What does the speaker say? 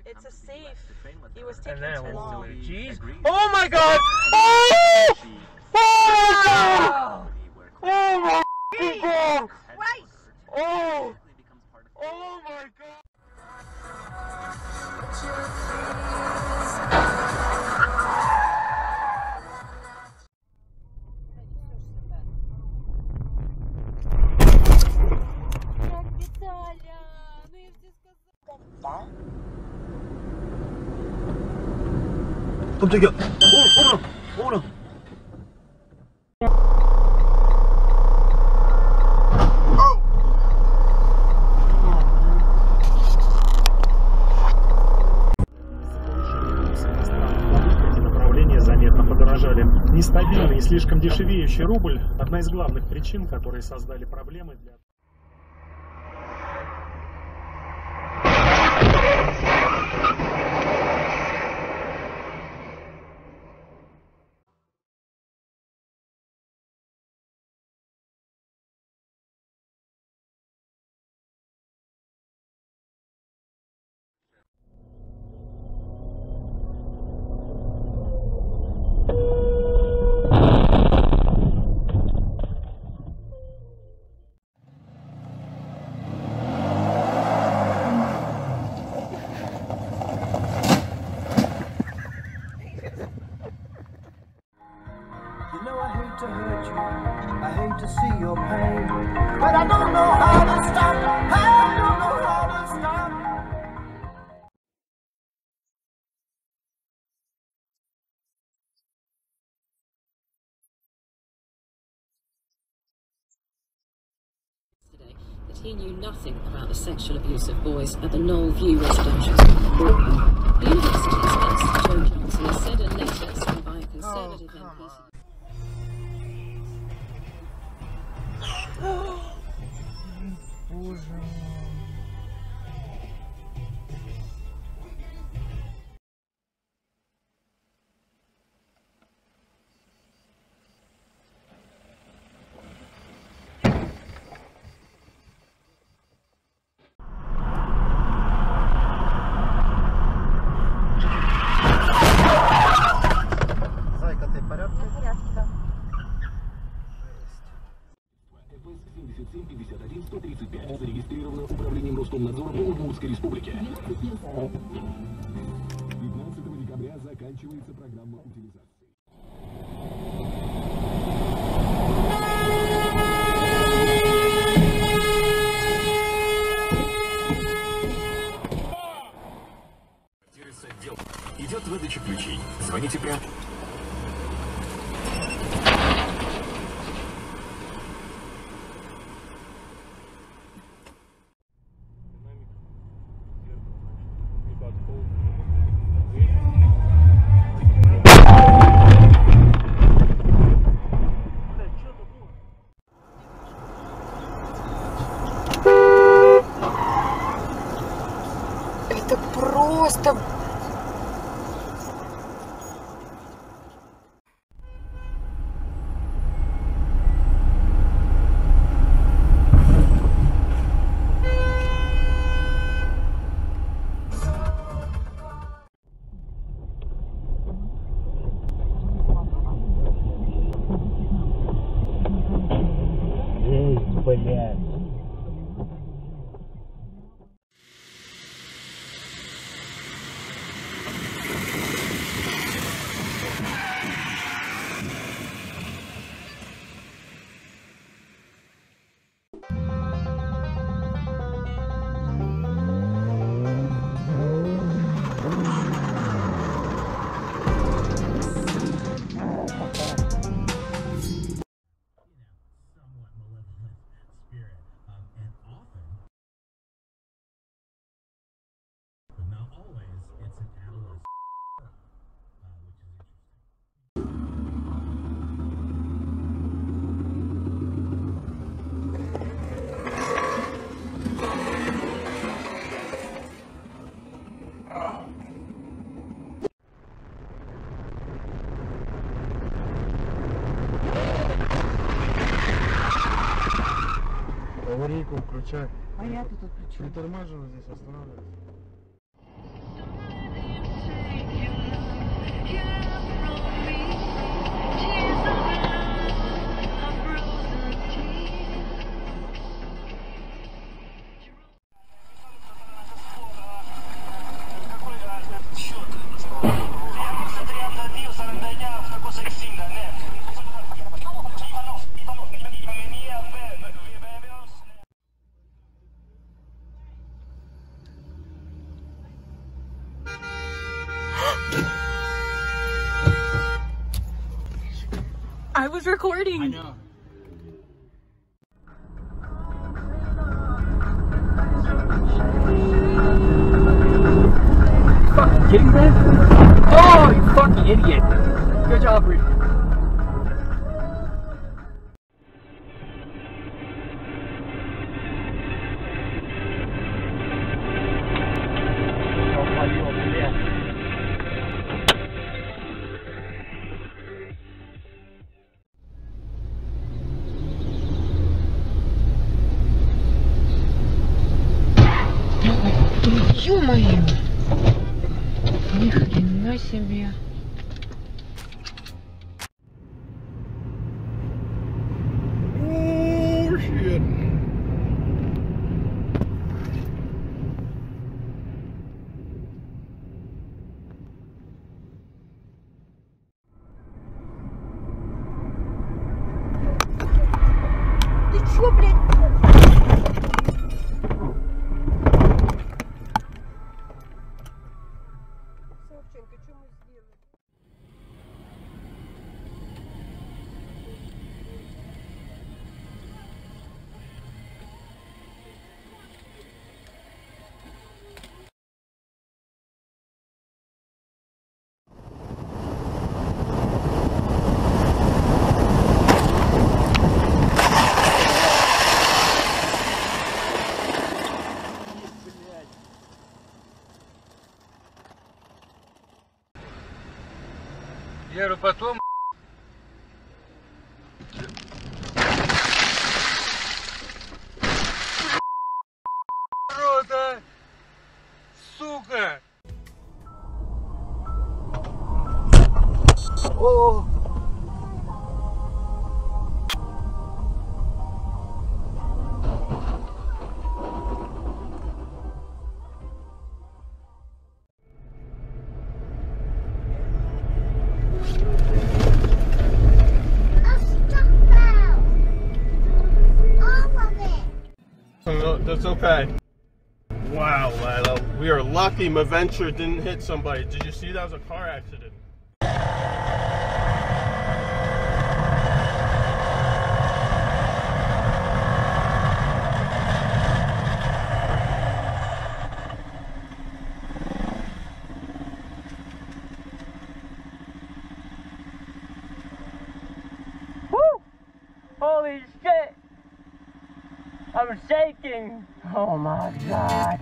It's a safe. He was And taking then too long. jeez. Oh my god! Oh! Oh! Oh my god! Right. Oh! Oh my god! 깜짝이야. 어머나. Направления заметно подорожали. Нестабильный и слишком дешевеющий рубль – одна из главных причин, которые создали проблемы для... You know I hate to hurt you, I hate to see your pain, but I don't know how to stop, I don't know how to stop. That he knew nothing about the sexual abuse of boys at the Knoll View residential school. The university's ex, Joe Johnson, has said a letter signed by a Conservative MP. Зайка, ты в порядке? В порядке, да. 7751-135 зарегистрировано управлением Роскомнадзора по Удмуртской республике. 15 декабря заканчивается программа утилизации. Идет выдача ключей. Звоните прямо. Это просто... Блядь. Аварийку включай. А я тут отключу. Притормаживай здесь, останавливайся. I was recording. I know. Fucking kidding me? Oh, you fucking idiot. Good job, Reed. Ё-моё! Ни хрена себе! Oh shit. Ты чё, блядь? Савченко, что мы сделали? Я говорю, потом... Рота! Сука! Oh. No, that's okay. Wow, Lila. We are lucky my Venture didn't hit somebody. Did you see that was a car accident? Woo! Holy shit! I'm shaking! Oh my god.